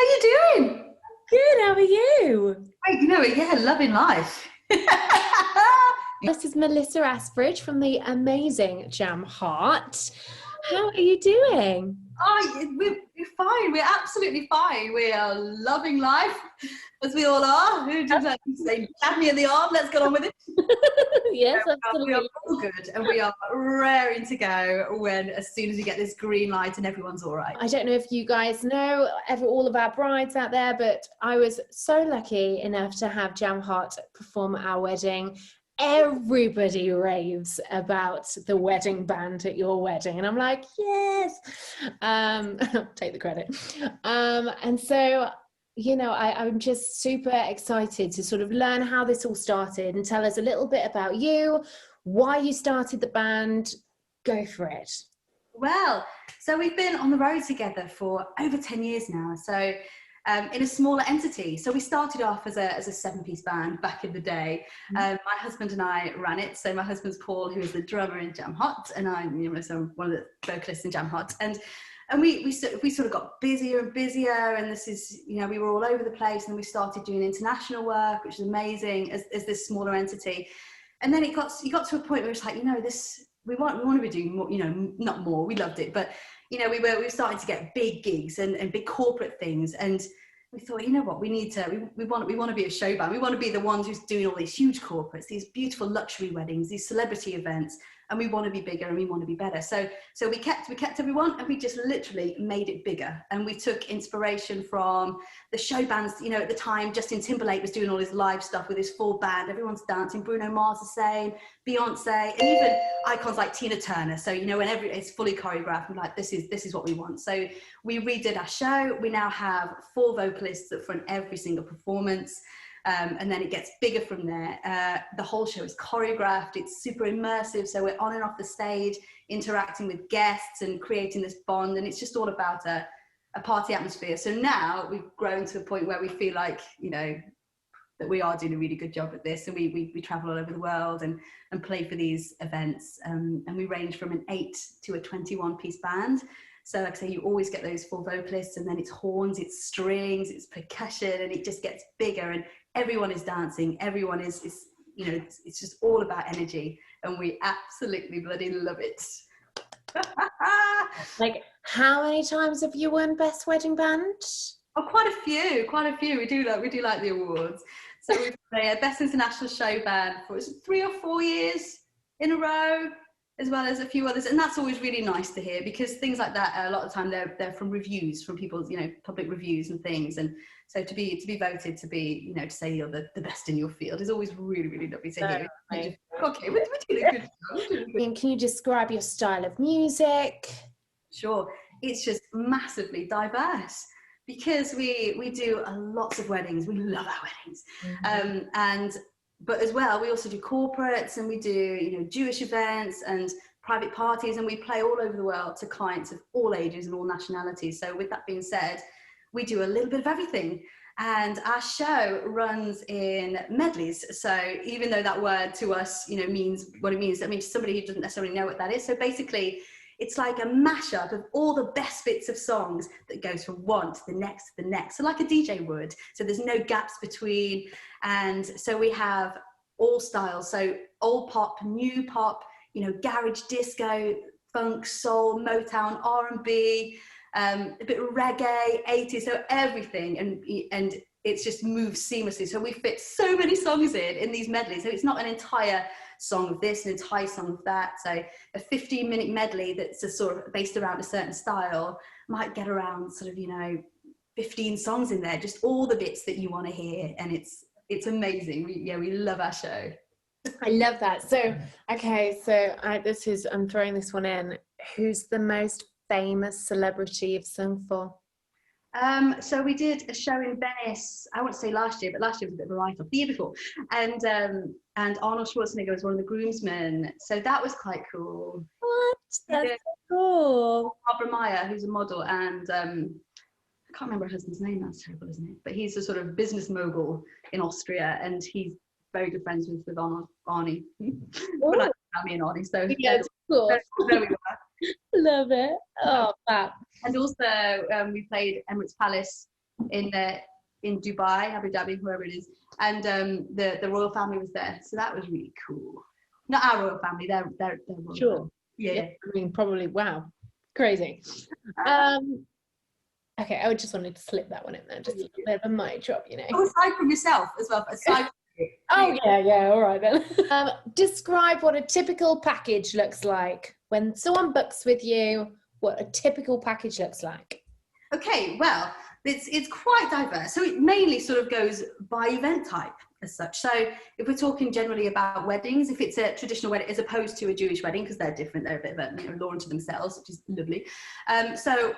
How you doing? Good, how are you? Yeah, loving life. This is Melissa Asbridge from the amazing Jam Heart. How are you doing? We're fine. We're absolutely fine. We are loving life, as we all are. Who did that say? Tap me in the arm. Let's get on with it. Yes, We are absolutely. all good, and we are raring to go as soon as we get this green light and everyone's all right. I don't know if you guys know all of our brides out there, but I was so lucky enough to have Jam Heart perform at our wedding. Everybody raves about the wedding band at your wedding, and I'm like, yes. Take the credit. And so, I'm just super excited to sort of learn how this all started and tell us a little bit about you, why you started the band. Go for it. Well, so we've been on the road together for over 10 years now. So in a smaller entity. So we started off as a 7-piece band back in the day. My husband and I ran it. So my husband's Paul, who is the drummer in Jam Hot, and I'm so one of the vocalists in Jam Hot. And we sort of got busier and busier, and this is, we were all over the place, and we started doing international work, which is amazing as this smaller entity. And then you got to a point where it's like, we want to be doing more, not more, we loved it, but we were starting to get big gigs and big corporate things, and we thought, we want to be a show band. We want to be the ones who's doing all these huge corporates, these beautiful luxury weddings, these celebrity events, and we want to be bigger and we want to be better. So we kept everyone, and we just literally made it bigger. And we took inspiration from the show bands. At the time, Justin Timberlake was doing all his live stuff with his full band. Everyone's dancing. Bruno Mars the same, Beyonce, and even icons like Tina Turner. So when it's fully choreographed, we're like, this is what we want. So we redid our show. We now have 4 vocalists that front every single performance. And then it gets bigger from there. The whole show is choreographed. It's super immersive. So we're on and off the stage, interacting with guests and creating this bond. And it's just all about a party atmosphere. So now we've grown to a point where we feel like, that we are doing a really good job at this. And we travel all over the world and play for these events. And we range from an 8 to a 21-piece band. So like I say, you always get those 4 vocalists, and then it's horns, it's strings, it's percussion, and it just gets bigger, and everyone is dancing. Everyone is it's just all about energy, and we absolutely bloody love it. Like, how many times have you won Best Wedding Band? Oh, quite a few. We do like the awards. So we've played Best International Show Band for 3 or 4 years in a row, as well as a few others, and that's always really nice to hear, because things like that, a lot of the time they're from reviews, from people's public reviews and things, and so to be voted to be to say you're the best in your field is always really, really lovely to hear. Okay, we're doing a good job. And can you describe your style of music? Sure, it's just massively diverse, because we do lots of weddings. We love our weddings, but as well, we also do corporates, and we do, Jewish events and private parties, and we play all over the world to clients of all ages and all nationalities. So with that being said, we do a little bit of everything. And our show runs in medleys. So even though that word to us, means what it means, I mean, to somebody who doesn't necessarily know what that is. So basically, it's like a mashup of all the best bits of songs that goes from one to the next to the next. So like a DJ would. So there's no gaps between. And so we have all styles. So old pop, new pop, garage disco, funk, soul, Motown, R&B, a bit of reggae, 80s, so everything. And it's just moves seamlessly. So we fit so many songs in these medleys. So it's not an entire song of this, an entire song of that. So a 15-minute medley that's a sort of based around a certain style might get around sort of 15 songs in there, just all the bits that you want to hear, and it's amazing. We love our show. I love that. So okay, so I'm throwing this one in. Who's the most famous celebrity you've sung for? So we did a show in Venice, I won't say last year, but last year was a bit of a write-off, the year before. And Arnold Schwarzenegger was one of the groomsmen. So that was quite cool. What? That's so cool. Barbara Meyer, who's a model, and I can't remember her husband's name, that's terrible, isn't it? But he's a sort of business mogul in Austria, and he's very good friends with Arnie. Well, like me and Arnie, so yeah, it's cool. There we were. Love it. Oh, wow. And also we played Emirates Palace in Dubai, Abu Dhabi, wherever it is, and the royal family was there, so that was really cool. Not our royal family, they're royal Sure. family. Yeah. I mean, probably, wow, crazy. Okay, I just wanted to slip that one in there, just a little bit of a mic drop, you know. Oh, aside from yourself as well, aside from you. Oh yeah, all right then. Describe what a typical package looks like when someone books with you. What a typical package looks like. Okay, well, it's quite diverse. So it mainly sort of goes by event type as such. So if we're talking generally about weddings, if it's a traditional wedding as opposed to a Jewish wedding, because they're different, they're a bit of a law unto themselves, which is lovely. So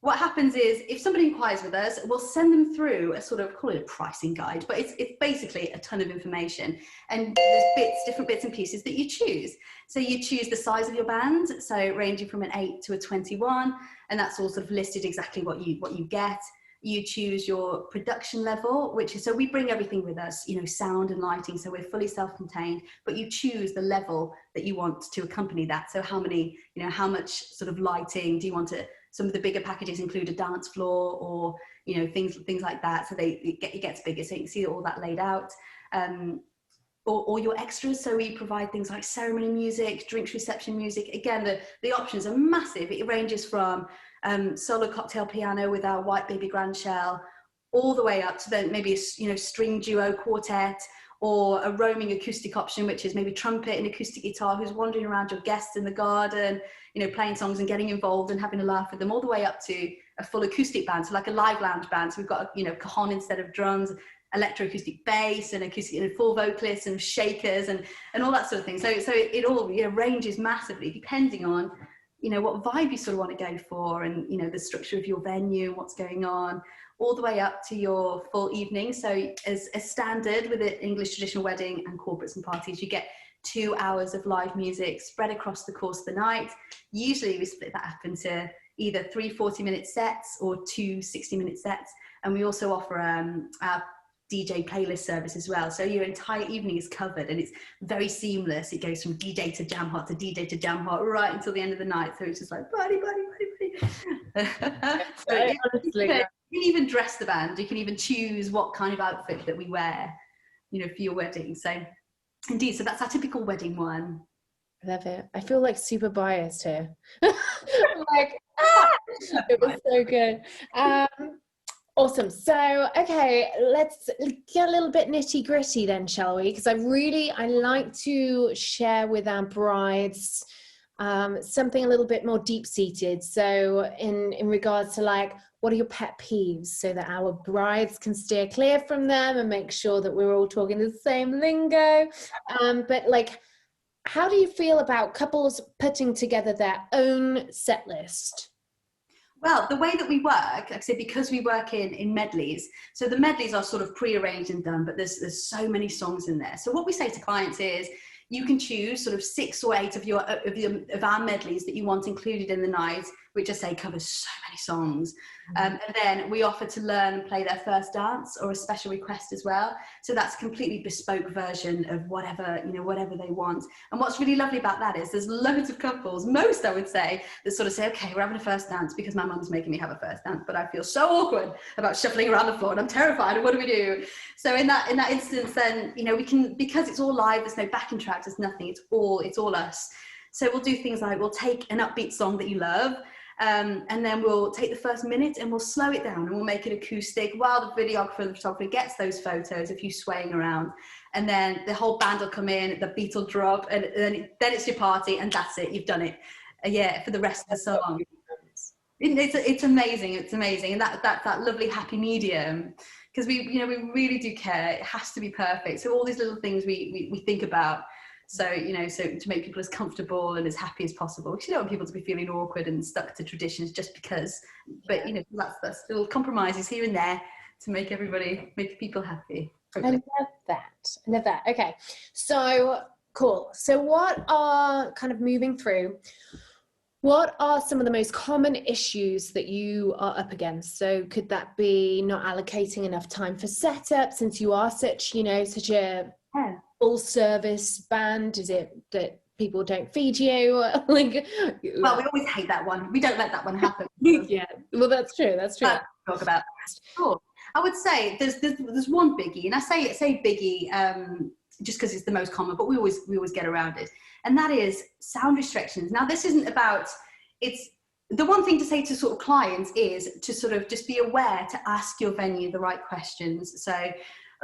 what happens is if somebody inquires with us, we'll send them through a sort of, call it a pricing guide, but it's basically a ton of information. And there's different bits and pieces that you choose. So you choose the size of your band, so ranging from an 8 to a 21, and that's all sort of listed exactly what you get. You choose your production level, which is, so we bring everything with us, you know, sound and lighting, so we're fully self-contained, but you choose the level that you want to accompany that. So how many, you know, how much sort of lighting do you want to, some of the bigger packages include a dance floor or, you know, things like that. So it gets bigger, so you can see all that laid out. Or your extras, so we provide things like ceremony music, drinks reception music. Again, the options are massive. It ranges from solo cocktail piano with our white baby grand shell, all the way up to then maybe a string duo quartet, or a roaming acoustic option, which is maybe trumpet and acoustic guitar, who's wandering around your guests in the garden, you know, playing songs and getting involved and having a laugh with them, all the way up to a full acoustic band, so like a live lounge band. So we've got a, cajon instead of drums, electroacoustic bass and acoustic and full vocalists and shakers and all that sort of thing. So it all ranges massively depending on what vibe you sort of want to go for, and the structure of your venue and what's going on, all the way up to your full evening. So as a standard with an English traditional wedding and corporates and parties, you get 2 hours of live music spread across the course of the night. Usually we split that up into either 3 40-minute sets or 2 60-minute sets, and we also offer our DJ playlist service as well. So your entire evening is covered and it's very seamless. It goes from DJ to jam hot to DJ to jam hot right until the end of the night. So it's just like buddy. So honestly, you can even dress the band. You can even choose what kind of outfit that we wear, for your wedding. So indeed, so that's our typical wedding one. I love it. I feel like super biased here. I'm like, it was so good. Awesome. So, okay, let's get a little bit nitty gritty then, shall we? Because I like to share with our brides something a little bit more deep seated. So in regards to like, what are your pet peeves, so that our brides can steer clear from them and make sure that we're all talking the same lingo. But like, how do you feel about couples putting together their own set list? Well, the way that we work, like I said, because we work in medleys, so the medleys are sort of pre-arranged and done, but there's so many songs in there. So what we say to clients is, you can choose sort of 6 or 8 of our medleys that you want included in the night, which I say covers so many songs. And then we offer to learn and play their first dance or a special request as well. So that's a completely bespoke version of whatever they want. And what's really lovely about that is there's loads of couples, most I would say, that sort of say, okay, we're having a first dance because my mum's making me have a first dance, but I feel so awkward about shuffling around the floor and I'm terrified, and what do we do? So in that instance, then, we can, because it's all live, there's no backing track, there's nothing, it's all us. So we'll do things like, we'll take an upbeat song that you love, and then we'll take the first minute and we'll slow it down and we'll make it acoustic while the videographer and the photographer gets those photos of you swaying around. And then the whole band will come in, the beat will drop, and then it's your party, and that's it, you've done it. For the rest of the song. It's amazing. And that lovely happy medium, because we really do care. It has to be perfect. So all these little things we think about. So, so to make people as comfortable and as happy as possible, because you don't want people to be feeling awkward and stuck to traditions just because, but that's little compromises here and there to make people happy. Hopefully. I love that. Okay. So cool. So what are some of the most common issues that you are up against? So could that be not allocating enough time for setup, since you are such a full service band? Is it that people don't feed you? Well, we always hate that one. We don't let that one happen. Yeah, well, that's true. Talk about that. Sure. I would say there's one biggie, and I say biggie just because it's the most common, but we always get around it, and that is sound restrictions. Now, this isn't about, it's the one thing to say to sort of clients is to sort of just be aware to ask your venue the right questions. So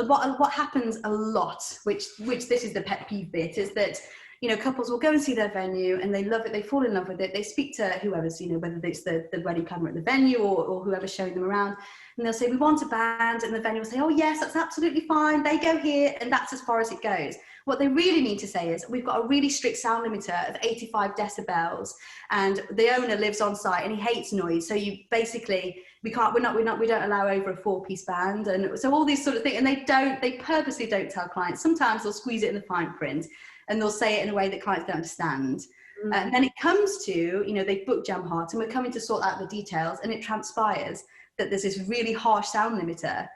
what happens a lot, which this is the pet peeve bit, is that, you know, couples will go and see their venue and they love it, they fall in love with it, they speak to whoever's, you know, whether it's the wedding planner at the venue or whoever's showing them around, and they'll say, we want a band, and the venue will say, oh yes, that's absolutely fine, they go here, and that's as far as it goes. What they really need to say is, we've got a really strict sound limiter of 85 decibels, and the owner lives on site and he hates noise, so you basically, we don't allow over a 4-piece band, and so all these sort of things, and they purposely don't tell clients. Sometimes they'll squeeze it in the fine print, and they'll say it in a way that clients don't understand. And then it comes to, you know, they book Jam Heart, and we're coming to sort out the details, and it transpires that there's this really harsh sound limiter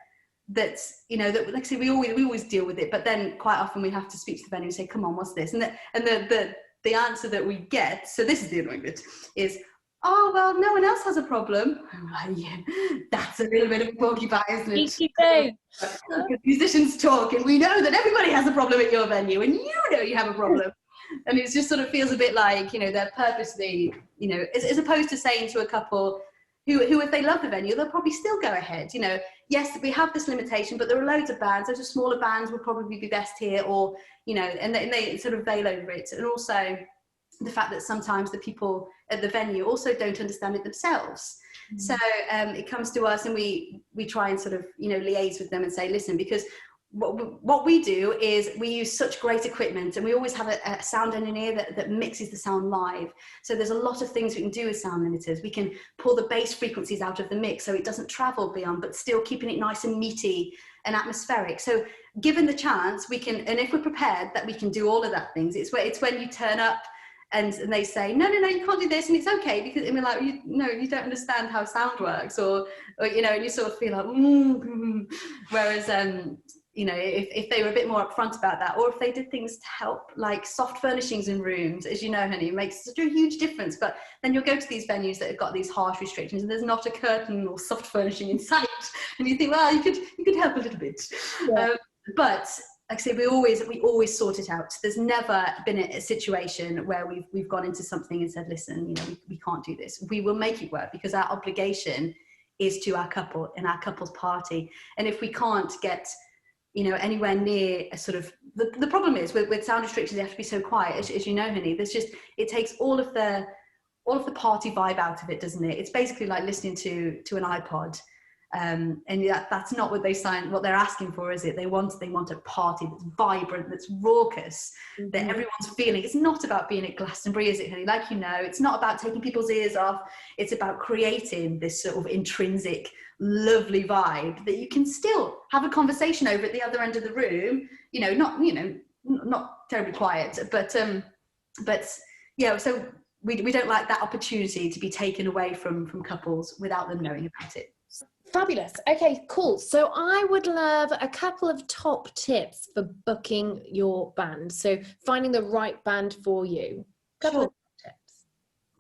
that's, you know, that, like I say, we always deal with it, but then quite often we have to speak to the venue and say, come on, what's this? And the answer that we get, so this is the annoying bit, is, oh, well, no one else has a problem. I'm like, yeah, that's a little bit of a porcupine, isn't it? Because musicians talk, and we know that everybody has a problem at your venue, and you know you have a problem. And it just sort of feels a bit like, you know, they're purposely, you know, as opposed to saying to a couple who, if they love the venue, they'll probably still go ahead. You know, yes, we have this limitation, but there are loads of bands. Those are smaller bands would probably be best here, or, you know, and they sort of veil over it. And also the fact that sometimes the people at the venue also don't understand it themselves. So it comes to us, and we try and sort of, you know, liaise with them and say, listen, because what we do is we use such great equipment, and we always have a sound engineer that mixes the sound live. So there's a lot of things we can do with sound limiters. We can pull the bass frequencies out of the mix so it doesn't travel beyond, but still keeping it nice and meaty and atmospheric. So given the chance, we can, and if we're prepared, that we can do all of that things. It's when you turn up and they say, no, you can't do this, and it's okay, because I mean, like, you don't understand how sound works, or you know, and you sort of feel like, whereas you know, if they were a bit more upfront about that, or if they did things to help, like soft furnishings in rooms, as you know, honey, it makes such a huge difference. But then you'll go to these venues that have got these harsh restrictions, and there's not a curtain or soft furnishing in sight, and you think, well, you could help a little bit. Yeah. But like I say, we always sort it out. There's never been a situation where we've gone into something and said, listen, you know, we can't do this. We will make it work, because our obligation is to our couple and our couple's party. And if we can't get, you know, anywhere near a sort of, the problem is with sound restrictions, they have to be so quiet, as you know, honey. There's just, it takes all of the party vibe out of it, doesn't it? It's basically like listening to an iPod. And that's not what what they're asking for, is it? They want a party that's vibrant, that's raucous, that everyone's feeling. It's not about being at Glastonbury, is it, honey? Like, you know, it's not about taking people's ears off. It's about creating this sort of intrinsic, lovely vibe that you can still have a conversation over at the other end of the room. You know, not terribly quiet, but yeah. So we don't like that opportunity to be taken away from couples without them knowing about it. Fabulous. Okay, cool. So I would love a couple of top tips for booking your band. So finding the right band for you. Couple of tips.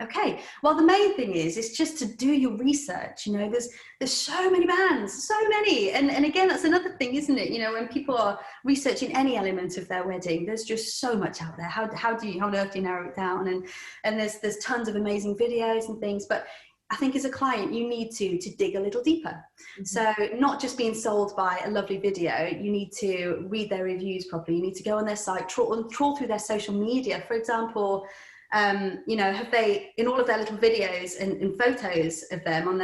Okay. Well, the main thing is just to do your research. You know, there's so many bands, so many. And again, that's another thing, isn't it? You know, when people are researching any element of their wedding, there's just so much out there. How on earth do you narrow it down? And there's tons of amazing videos and things, but I think as a client, you need to dig a little deeper. So not just being sold by a lovely video, you need to read their reviews properly. You need to go on their site, trawl through their social media. For example, you know, have they, in all of their little videos and photos of them on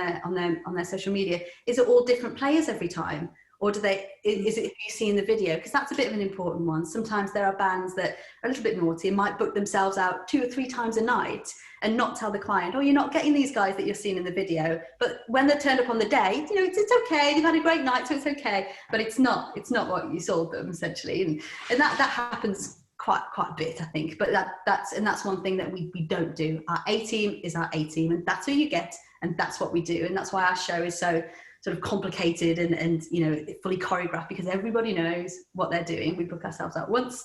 their social media, is it all different players every time? Or is it who you see in the video? Because that's a bit of an important one. Sometimes there are bands that are a little bit naughty and might book themselves out 2 or 3 times a night and not tell the client, oh, you're not getting these guys that you're seeing in the video. But when they're turned up on the day, you know, it's okay. They've had a great night, so it's okay. But it's not what you sold them, essentially. And that happens quite a bit, I think. But that's one thing that we don't do. Our A-team is our A-team, and that's who you get, and that's what we do. And that's why our show is so sort of complicated and you know, fully choreographed, because everybody knows what they're doing. We book ourselves out once,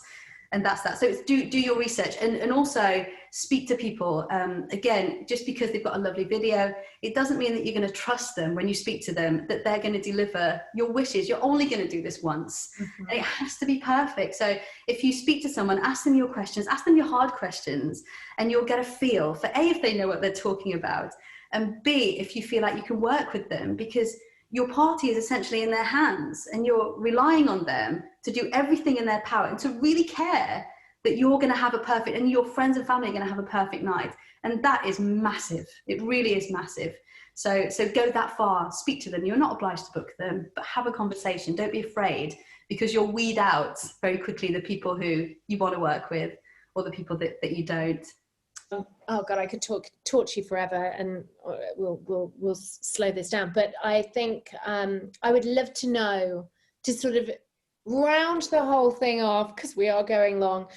And that's that. So it's do your research, and also speak to people. Again, just because they've got a lovely video, it doesn't mean that you're going to trust them when you speak to them, that they're going to deliver your wishes. You're only going to do this once. And it has to be perfect. So if you speak to someone, ask them your questions, ask them your hard questions, and you'll get a feel for A, if they know what they're talking about, and B, if you feel like you can work with them, because your party is essentially in their hands and you're relying on them to do everything in their power and to really care that you're going to have a perfect, and your friends and family are going to have a perfect night. And that is massive. It really is massive. So go that far, speak to them. You're not obliged to book them, but have a conversation. Don't be afraid, because you'll weed out very quickly the people who you want to work with or the people that you don't. Oh God, I could talk to you forever, and we'll slow this down. But I think I would love to know, to sort of round the whole thing off, because we are going long.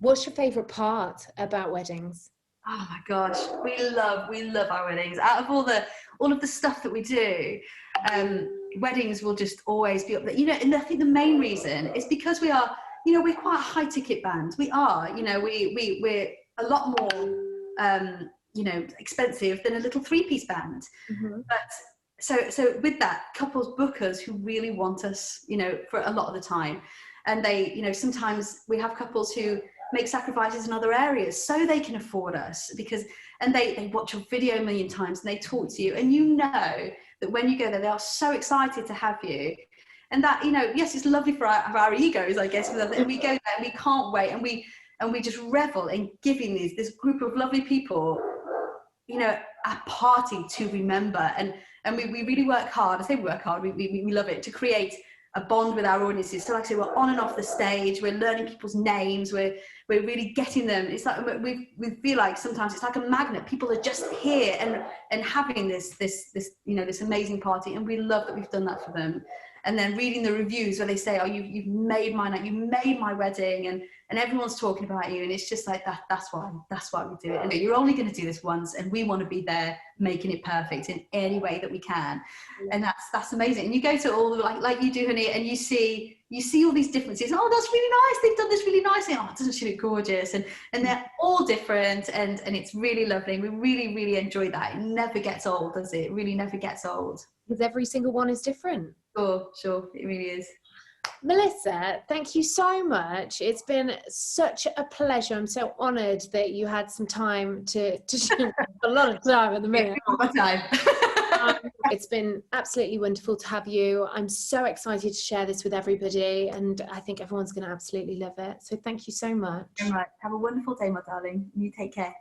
What's your favourite part about weddings? Oh my gosh, we love our weddings. Out of all of the stuff that we do, weddings will just always be up there. You know, and I think the main reason is because we are, you know, we're quite a high ticket band. We are, you know, we're a lot more, you know, expensive than a little 3-piece band. But so with that, couples book us who really want us, you know, for a lot of the time. And they, you know, sometimes we have couples who make sacrifices in other areas so they can afford us, because, and they watch your video a million times and they talk to you, and you know that when you go there, they are so excited to have you. And that, you know, yes, it's lovely for our egos, I guess, and we go there and we can't wait, and we just revel in giving this group of lovely people, you know, a party to remember. And we really work hard. I say we work hard, we love it, to create a bond with our audiences. So like I say, we're on and off the stage, we're learning people's names, we're really getting them. It's like we feel like sometimes it's like a magnet. People are just here and having this you know, this amazing party, and we love that we've done that for them. And then reading the reviews where they say, oh, you've made my night, you made my wedding, and everyone's talking about you, and it's just like that's why we do it. And you're only going to do this once, and we want to be there making it perfect in any way that we can. And that's amazing. And you go to all the, like you do, honey, and you see all these differences. Oh, that's really nice, they've done this really nicely. Oh, doesn't she look gorgeous? And they're all different, and it's really lovely. We really, really enjoy that. It never gets old, does it? It really never gets old. Because every single one is different. Sure, it really is. Melissa, thank you so much. It's been such a pleasure. I'm so honoured that you had some time to a lot of time at the minute. It's been absolutely wonderful to have you. I'm so excited to share this with everybody, and I think everyone's going to absolutely love it. So thank you so much. All right. Have a wonderful day, my darling. You take care.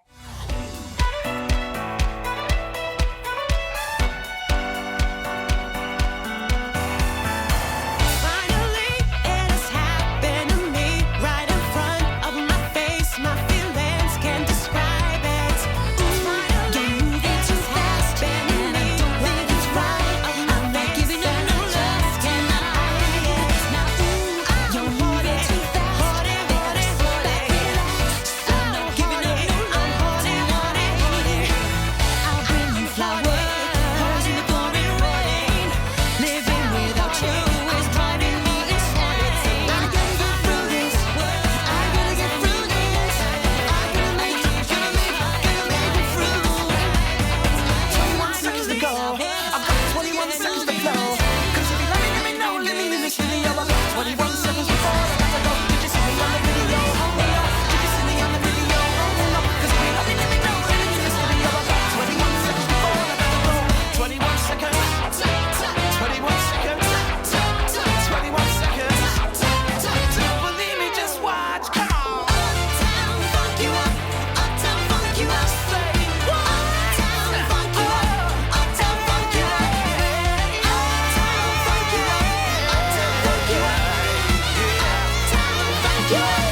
Yeah.